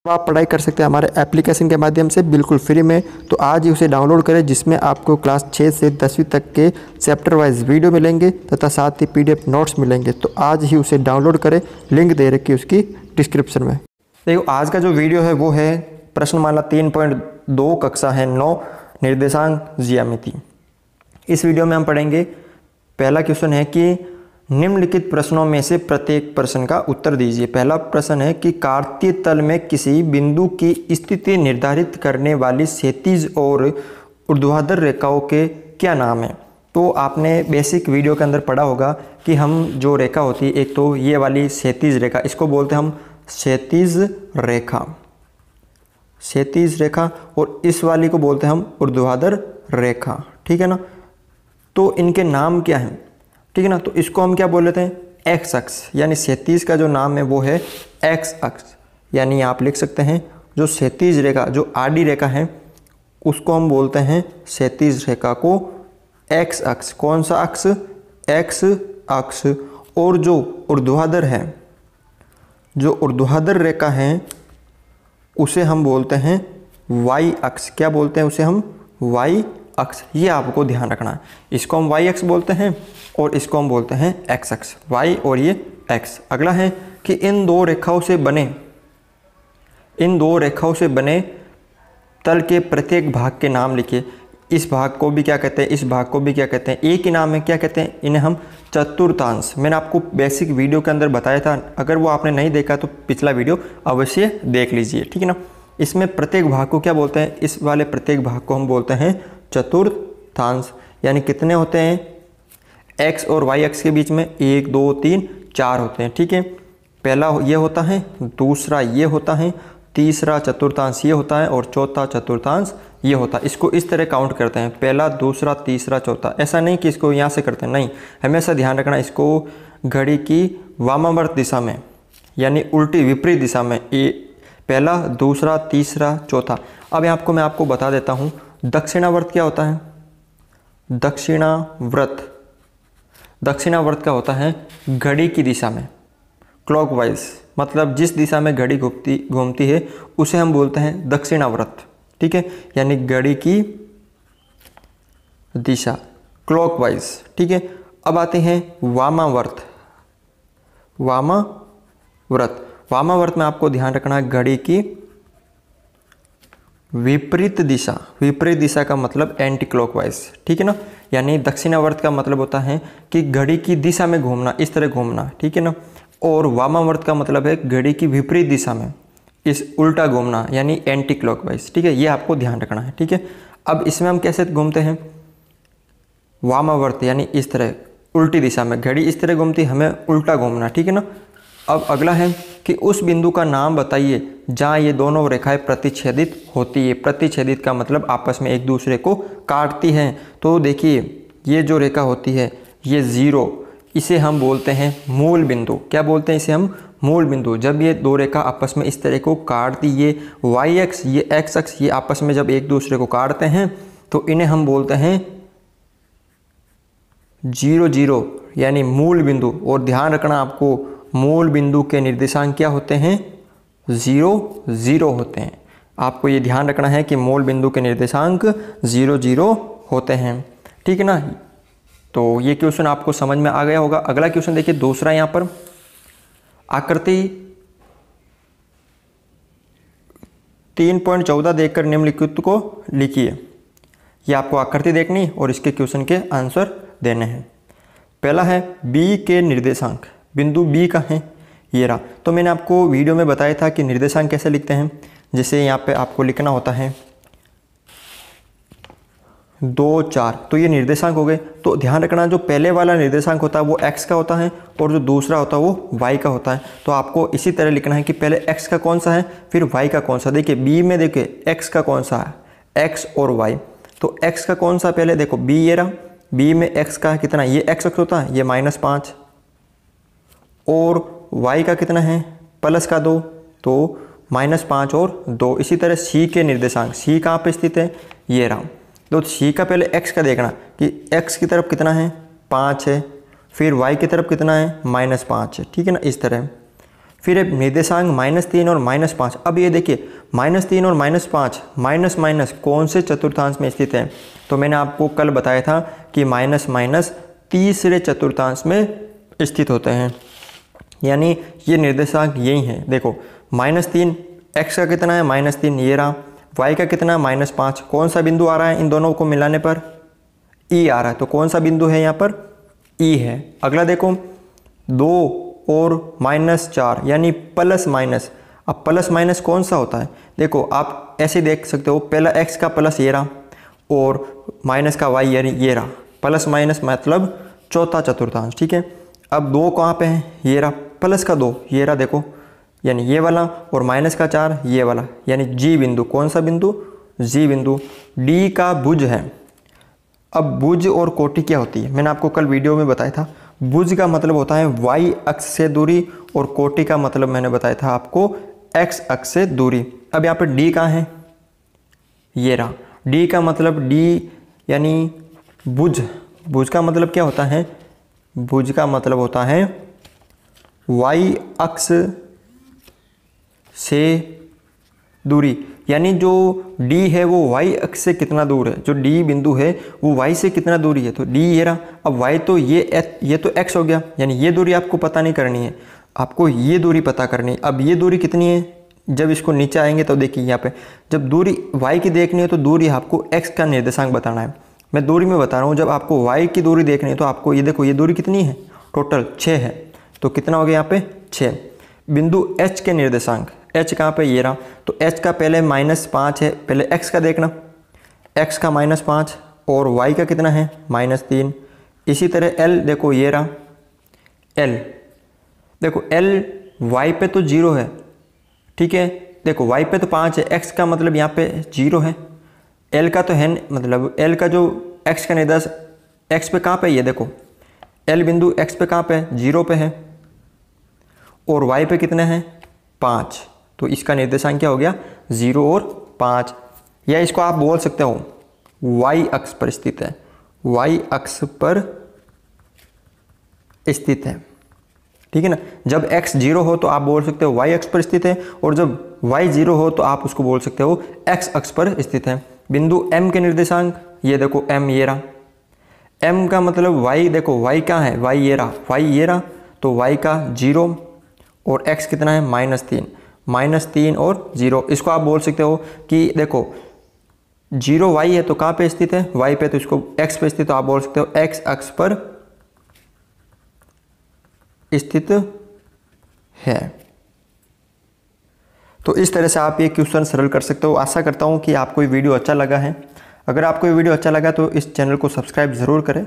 आप पढ़ाई कर सकते हैं हमारे एप्लीकेशन के माध्यम से बिल्कुल फ्री में। तो आज ही उसे डाउनलोड करें, जिसमें आपको क्लास 6 से 10वीं तक के चैप्टर वाइज वीडियो मिलेंगे तथा साथ ही PDF नोट्स मिलेंगे। तो आज ही उसे डाउनलोड करें, लिंक दे रखी है उसकी डिस्क्रिप्शन में। देखो आज का जो वीडियो है वो है प्रश्नमाला 3.2 कक्षा है 9 निर्देशांक ज्यामिति। इस वीडियो में हम पढ़ेंगे, पहला क्वेश्चन है कि निम्नलिखित प्रश्नों में से प्रत्येक प्रश्न का उत्तर दीजिए। पहला प्रश्न है कि कार्तीय तल में किसी बिंदु की स्थिति निर्धारित करने वाली क्षैतिज और ऊर्ध्वाधर रेखाओं के क्या नाम है। तो आपने बेसिक वीडियो के अंदर पढ़ा होगा कि हम जो रेखा होती है, एक तो ये वाली क्षैतिज रेखा, इसको बोलते हैं हम क्षैतिज रेखा, क्षैतिज रेखा, और इस वाली को बोलते हैं हम ऊर्ध्वाधर रेखा। ठीक है ना। तो इनके नाम क्या हैं, ठीक है ना। तो इसको हम क्या बोल लेते हैं, एक्स अक्ष, यानी क्षैतिज का जो नाम है वो है एक्स अक्ष। यानी आप लिख सकते हैं जो क्षैतिज रेखा, जो आडी रेखा है, उसको हम बोलते हैं क्षैतिज रेखा को एक्स अक्ष। कौन सा अक्ष, एक्स अक्ष। और जो ऊर्ध्वाधर है, जो ऊर्ध्वाधर रेखा है, उसे हम बोलते हैं वाई अक्ष। क्या बोलते हैं उसे हम, वाई अक्ष। ये आपको ध्यान रखना है, इसको हम वाई अक्ष बोलते हैं और इसको हम बोलते हैं एक्स अक्ष, वाई और ये एक्स। अगला है कि इन दो रेखाओं से बने तल के प्रत्येक भाग के नाम लिखिए। इस भाग को भी क्या कहते हैं, इस भाग को भी क्या कहते हैं, एक ही नाम है, क्या कहते हैं, इन्हें हम चतुर्थांश। मैंने आपको बेसिक वीडियो के अंदर बताया था, अगर वो आपने नहीं देखा तो पिछला वीडियो अवश्य देख लीजिए। ठीक है ना। इसमें प्रत्येक भाग को क्या बोलते हैं, इस वाले प्रत्येक भाग को हम बोलते हैं चतुर्थांश। यानी कितने होते हैं, एक्स और वाई अक्ष के बीच में 1 2 3 4 होते हैं। ठीक है। पहला ये होता है, दूसरा ये होता है, तीसरा चतुर्थांश ये होता है और चौथा चतुर्थांश ये होता है। इसको इस तरह काउंट करते हैं, पहला, दूसरा, तीसरा, चौथा। ऐसा नहीं कि इसको यहाँ से करते हैं, नहीं, हमेशा ध्यान रखना इसको घड़ी की वामावर्त दिशा में, यानी उल्टी विपरीत दिशा में, पहला, दूसरा, तीसरा, चौथा। अब आपको मैं आपको बता देता हूँ दक्षिणावर्त क्या होता है। दक्षिणावर्त का होता है घड़ी की दिशा में, क्लॉकवाइज, मतलब जिस दिशा में घड़ी घूमती है उसे हम बोलते हैं दक्षिणावर्त। ठीक है। यानी घड़ी की दिशा क्लॉकवाइज। ठीक है। अब आते हैं वामावर्त। वामावर्त में आपको ध्यान रखना है घड़ी की विपरीत दिशा का मतलब एंटी क्लॉकवाइज। ठीक है ना। यानी दक्षिणावर्त का मतलब होता है कि घड़ी की दिशा में घूमना, इस तरह घूमना। ठीक है ना। और वामावर्त का मतलब है घड़ी की विपरीत दिशा में इस उल्टा घूमना, यानी एंटी क्लॉकवाइज। ठीक है। ये आपको ध्यान रखना है। ठीक है। अब इसमें हम कैसे घूमते हैं, वामावर्त यानी इस तरह उल्टी दिशा में, घड़ी इस तरह घूमती, हमें उल्टा घूमना। ठीक है ना। अब अगला है कि उस बिंदु का नाम बताइए जहाँ ये दोनों रेखाएं प्रतिच्छेदित होती है। प्रतिच्छेदित का मतलब आपस में एक दूसरे को काटती हैं। तो देखिए ये जो रेखा होती है, ये 0, इसे हम बोलते हैं मूल बिंदु। क्या बोलते हैं इसे हम, मूल बिंदु। जब ये दो रेखा आपस में इस तरह को काटती, ये वाई अक्ष, ये एक्स अक्ष, ये आपस में जब एक दूसरे को काटते हैं तो इन्हें हम बोलते हैं 0 0, यानी मूल बिंदु। और ध्यान रखना आपको, मूल बिंदु के निर्देशांक क्या होते हैं, 0 0 होते हैं। आपको ये ध्यान रखना है कि मूल बिंदु के निर्देशांक 0 0 होते हैं। ठीक है ना। तो ये क्वेश्चन आपको समझ में आ गया होगा। अगला क्वेश्चन देखिए, दूसरा यहाँ पर आकृति 3.14 देखकर निम्नलिखित को लिखिए। ये आपको आकृति देखनी और इसके क्वेश्चन के आंसर देने हैं। पहला है बी के निर्देशांक, बिंदु बी का है, ये रहा। तो मैंने आपको वीडियो में बताया था कि निर्देशांक कैसे लिखते हैं। जैसे यहाँ पे आपको लिखना होता है 2 4, तो ये निर्देशांक हो गए। तो ध्यान रखना जो पहले वाला निर्देशांक होता है वो x का होता है और जो दूसरा होता है वो y का होता है। तो आपको इसी तरह लिखना है कि पहले x का कौन सा है, फिर y का कौन सा। देखिए b में देखिए x का कौन सा है, x और y। तो x का कौन सा, पहले देखो b, ये रहा, b में x का कितना, ये x अक्ष होता है, ये -5, और y का कितना है, +2, तो -5 और 2। इसी तरह c के निर्देशांक, c कहाँ पे स्थित है, ये रहा। तो c का पहले x का देखना कि x की तरफ कितना है, 5 है, फिर y की तरफ कितना है, -5 है। ठीक है ना, इस तरह। फिर है निर्देशांक -3 और -5। अब ये देखिए -3 और -5 माइनस माइनस कौन से चतुर्थांश में स्थित है? तो मैंने आपको कल बताया था कि माइनस माइनस तीसरे चतुर्थांश में स्थित होते हैं, यानी ये निर्देशांक यही है। देखो -3 x का कितना है -3 ये रहा, y का कितना है -5। कौन सा बिंदु आ रहा है इन दोनों को मिलाने पर? E आ रहा है। तो कौन सा बिंदु है यहाँ पर? E है। अगला देखो 2 और -4 यानी प्लस माइनस। अब प्लस माइनस कौन सा होता है? देखो आप ऐसे देख सकते हो, पहला x का प्लस ये रहा और माइनस का y ये रहा। प्लस माइनस मतलब चौथा चतुर्थांश, ठीक है। अब 2 कहाँ पे है? ये रहा, प्लस का 2 ये रहा, देखो यानी ये वाला, और माइनस का 4 ये वाला, यानी जी बिंदु। कौन सा बिंदु? जी बिंदु। डी का भुज है। अब भुज और कोटि क्या होती है? मैंने आपको कल वीडियो में बताया था। भुज का मतलब होता है y अक्ष से दूरी, और कोटि का मतलब मैंने बताया था आपको x अक्ष से दूरी। अब यहाँ पर डी कहाँ है? ये रहा। डी का मतलब डी यानी भुज। भुज का मतलब क्या होता है? भुज का मतलब होता है y अक्ष से दूरी, यानी जो D है वो y अक्ष से कितना दूर है। जो D बिंदु है वो y से कितना दूरी है? तो D ये रहा। अब y तो ये तो x हो गया, यानी ये दूरी आपको पता नहीं करनी है, आपको ये दूरी पता करनी है। अब ये दूरी कितनी है? जब इसको नीचे आएंगे तो देखिए यहाँ पे जब दूरी y की देखनी है तो दूरी आपको x का निर्देशांक बताना है। मैं दूरी में बता रहा हूँ, जब आपको y की दूरी देखनी है तो आपको ये देखो, ये दूरी कितनी है? टोटल 6 है। तो कितना हो गया यहाँ पे? 6। बिंदु h के निर्देशांक, h कहाँ पे? ये रहा। तो h का पहले -5 है, पहले x का देखना, x का -5 और y का कितना है? -3। इसी तरह l देखो ये रहा, l देखो l y पे तो 0 है, ठीक है। देखो y पे तो 5 है, x का मतलब यहाँ पे 0 है, l का तो है मतलब l का जो x का निर्देश x पे कहाँ पे? ये देखो l बिंदु x पे कहाँ पे? 0 पे है, और y पे कितना है? 5। तो इसका निर्देशांक क्या हो गया? 0 और 5। या इसको आप बोल सकते हो y अक्ष पर स्थित है, y अक्ष पर स्थित है, ठीक है ना। जब x 0 हो तो आप बोल सकते हो y अक्ष पर स्थित है, और जब y 0 हो तो आप उसको बोल सकते हो x अक्ष पर स्थित है। बिंदु m के निर्देशांक ये देखो, m ये रहा। m का मतलब y, देखो y कहाँ है? y ये रहा, y ये रहा। तो y का 0 और x कितना है? -3। -3 और 0, इसको आप बोल सकते हो कि देखो 0 y है तो कहाँ पे स्थित है? y पे, तो इसको x पे स्थित, तो आप बोल सकते हो x अक्ष पर स्थित है। तो इस तरह से आप ये क्वेश्चन सरल कर सकते हो। आशा करता हूँ कि आपको ये वीडियो अच्छा लगा है। अगर आपको ये वीडियो अच्छा लगा तो इस चैनल को सब्सक्राइब ज़रूर करें।